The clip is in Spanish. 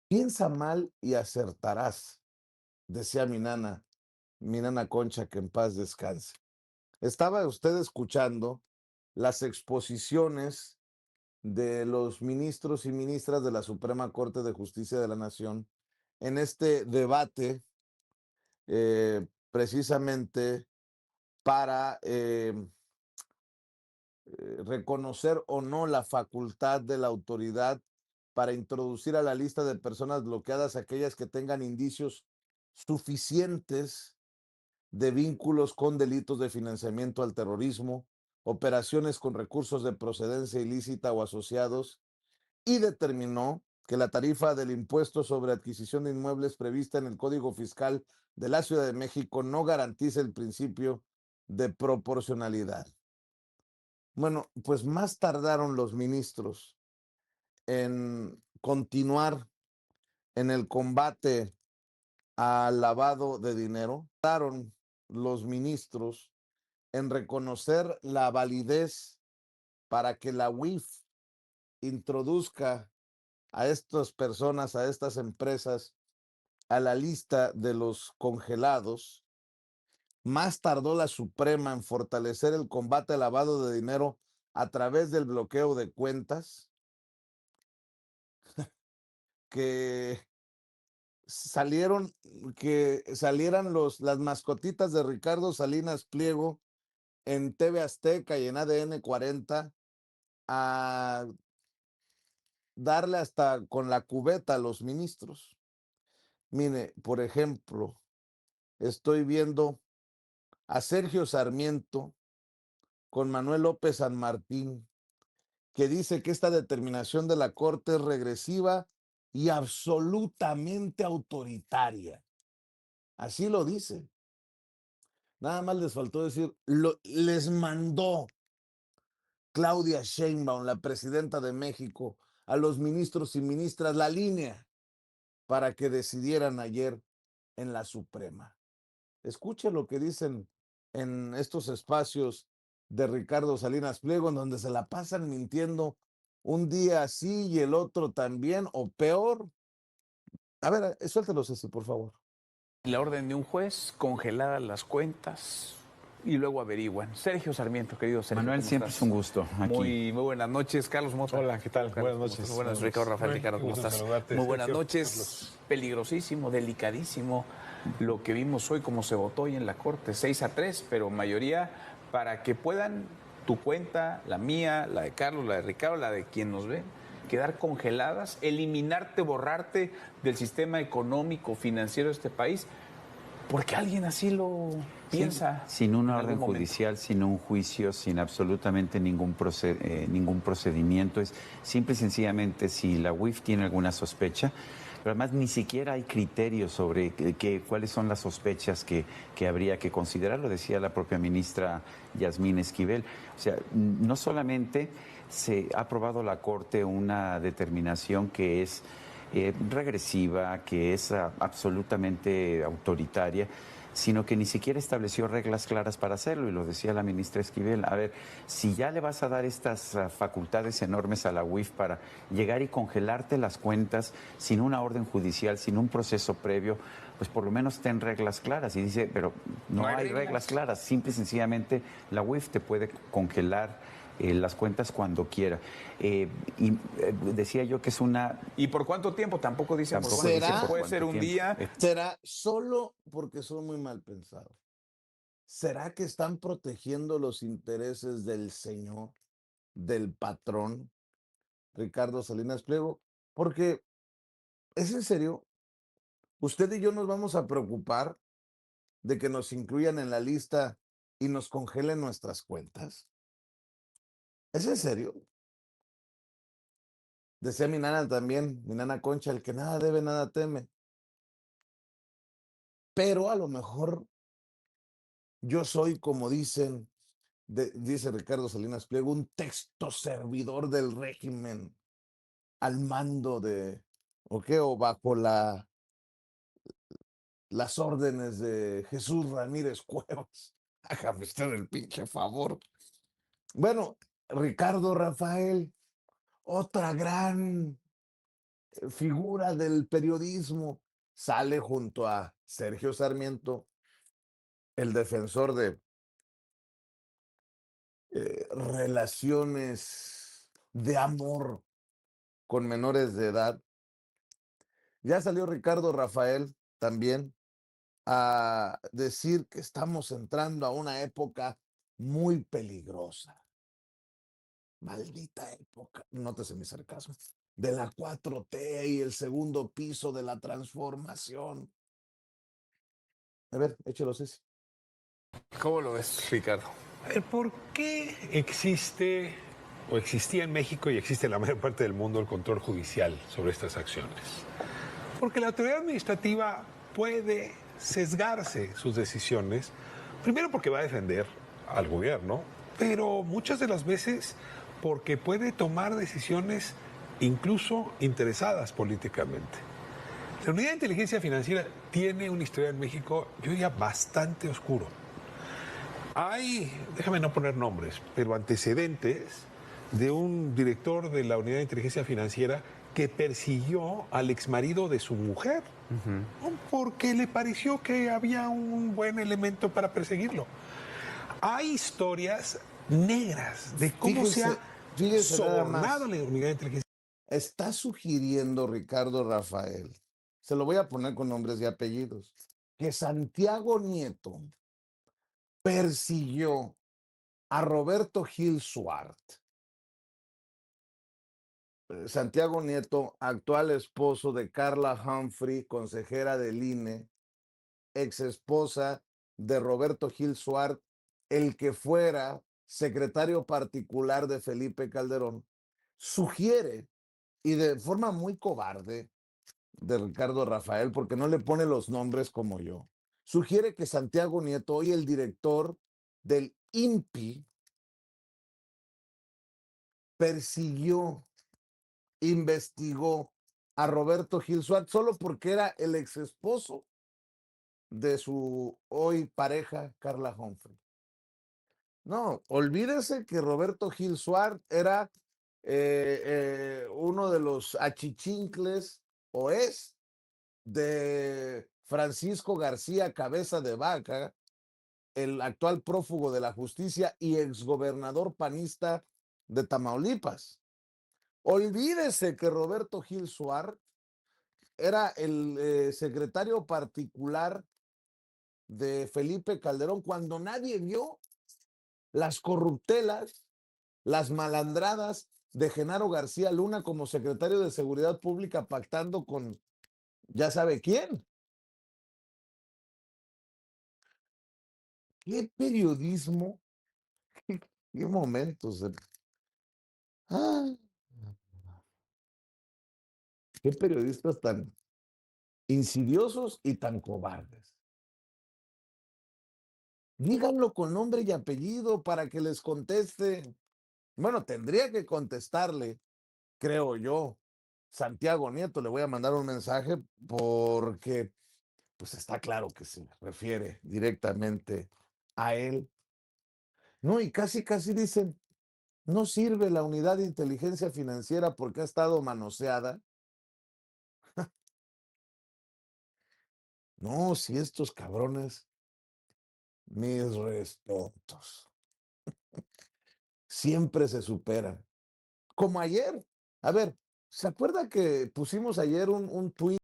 Piensa mal y acertarás, decía mi nana Concha, que en paz descanse. Estaba usted escuchando las exposiciones de los ministros y ministras de la Suprema Corte de Justicia de la Nación en este debate, precisamente para reconocer o no la facultad de la autoridad para introducir a la lista de personas bloqueadas aquellas que tengan indicios suficientes de vínculos con delitos de financiamiento al terrorismo, operaciones con recursos de procedencia ilícita o asociados, y determinó que la tarifa del impuesto sobre adquisición de inmuebles prevista en el Código Fiscal de la Ciudad de México no garantiza el principio de proporcionalidad. Bueno, pues más tardaron los ministros en continuar en el combate al lavado de dinero, tardaron los ministros en reconocer la validez para que la UIF introduzca a estas personas, a estas empresas, a la lista de los congelados. Más tardó la Suprema en fortalecer el combate al lavado de dinero a través del bloqueo de cuentas, que salieron, que salieran las mascotitas de Ricardo Salinas Pliego en TV Azteca y en ADN 40 a darle hasta con la cubeta a los ministros. Mire, por ejemplo, estoy viendo a Sergio Sarmiento con Manuel López San Martín, que dice que esta determinación de la Corte es regresiva y absolutamente autoritaria. Así lo dice. Nada más les faltó decir, les mandó Claudia Sheinbaum, la presidenta de México, a los ministros y ministras la línea para que decidieran ayer en la Suprema. Escuche lo que dicen en estos espacios de Ricardo Salinas Pliego, en donde se la pasan mintiendo un día así y el otro también, o peor. A ver, suéltelo, Ceci, por favor. La orden de un juez, congeladas las cuentas y luego averiguan. Sergio Sarmiento, querido Sergio, Manuel, ¿cómo siempre es estás? un gusto aquí. Muy buenas noches, Carlos Mota. Hola, ¿qué tal? Carlos, Buenas noches. Muy buenas, Ricardo Rafael, Ricardo, ¿cómo estás? Muy buenas Sergio, noches. Carlos. Peligrosísimo, delicadísimo lo que vimos hoy, como se votó hoy en la Corte, 6-3, pero mayoría para que puedan tu cuenta, la mía, la de Carlos, la de Ricardo, la de quien nos ve, quedar congeladas, eliminarte, borrarte del sistema económico, financiero de este país, porque alguien así lo piensa. Sin una en orden algún momento. judicial, sin un juicio, sin absolutamente ningún procedimiento. Es simple y sencillamente si la UIF tiene alguna sospecha, pero además ni siquiera hay criterios sobre cuáles son las sospechas que habría que considerar, lo decía la propia ministra Yasmín Esquivel. O sea, no solamente se ha aprobado la Corte una determinación que es regresiva, que es absolutamente autoritaria, sino que ni siquiera estableció reglas claras para hacerlo, y lo decía la ministra Esquivel. A ver, si ya le vas a dar estas facultades enormes a la UIF para llegar y congelarte las cuentas sin una orden judicial, sin un proceso previo, pues por lo menos ten reglas claras. Y dice, pero no hay reglas claras, simple y sencillamente la UIF te puede congelar las cuentas cuando quiera. Decía yo que es una... ¿Y por cuánto tiempo? Tampoco dice por Tampoco cuánto dice tiempo. por Puede cuánto ser un tiempo. día. ¿Será solo porque son muy mal pensados? ¿Será que están protegiendo los intereses del señor, del patrón, Ricardo Salinas Pliego? Porque, ¿es en serio? ¿Usted y yo nos vamos a preocupar de que nos incluyan en la lista y nos congelen nuestras cuentas? ¿Es en serio? Decía mi nana también, mi nana Concha, el que nada debe, nada teme. Pero a lo mejor yo soy, como dice Ricardo Salinas Pliego, un texto servidor del régimen al mando de, ¿o qué? O bajo las órdenes de Jesús Ramírez Cuevas. Hágame usted el pinche favor. Bueno, Ricardo Rafael, otra gran figura del periodismo, sale junto a Sergio Sarmiento, el defensor de relaciones de amor con menores de edad. Ya salió Ricardo Rafael también a decir que estamos entrando a una época muy peligrosa. Maldita época, nótese mi sarcasmo, de la 4T y el segundo piso de la transformación. A ver, échelo, Ceci. ¿Cómo lo ves, Ricardo? ¿Por qué existe o existía en México y existe en la mayor parte del mundo el control judicial sobre estas acciones? Porque la autoridad administrativa puede sesgarse sus decisiones, primero porque va a defender al gobierno, pero muchas de las veces porque puede tomar decisiones incluso interesadas políticamente. La unidad de inteligencia financiera tiene una historia en México, yo diría, bastante oscuro. Hay, déjame no poner nombres, pero antecedentes de un director de la unidad de inteligencia financiera que persiguió al exmarido de su mujer, porque le pareció que había un buen elemento para perseguirlo. Hay historias negras de cómo se ha Fíjese nada sobornado más. la unidad de inteligencia. Está sugiriendo Ricardo Rafael, se lo voy a poner con nombres y apellidos, que Santiago Nieto persiguió a Roberto Gil Suart. Santiago Nieto, actual esposo de Carla Humphrey, consejera del INE, ex esposa de Roberto Gil Suart, el que fuera secretario particular de Felipe Calderón, sugiere, y de forma muy cobarde, de Ricardo Rafael, porque no le pone los nombres como yo, sugiere que Santiago Nieto, hoy el director del INPI, persiguió, investigó a Roberto Gil Suart solo porque era el ex esposo de su hoy pareja Carla Humphrey. No, olvídese que Roberto Gil Suart era uno de los achichincles, o es, de Francisco García Cabeza de Vaca, el actual prófugo de la justicia y exgobernador panista de Tamaulipas. Olvídese que Roberto Gil Suart era el secretario particular de Felipe Calderón cuando nadie vio las corruptelas, las malandradas de Genaro García Luna como secretario de Seguridad Pública pactando con ya sabe quién. ¿Qué periodismo? ¿Qué momentos? Ah, ¿qué periodistas tan insidiosos y tan cobardes? Díganlo con nombre y apellido para que les conteste. Bueno, tendría que contestarle, creo yo, Santiago Nieto. Le voy a mandar un mensaje porque pues está claro que se refiere directamente a él. No, y casi, casi dicen, no sirve la unidad de inteligencia financiera porque ha estado manoseada. No, si estos cabrones, mis respetos, siempre se superan. Como ayer. A ver, ¿se acuerda que pusimos ayer un tuit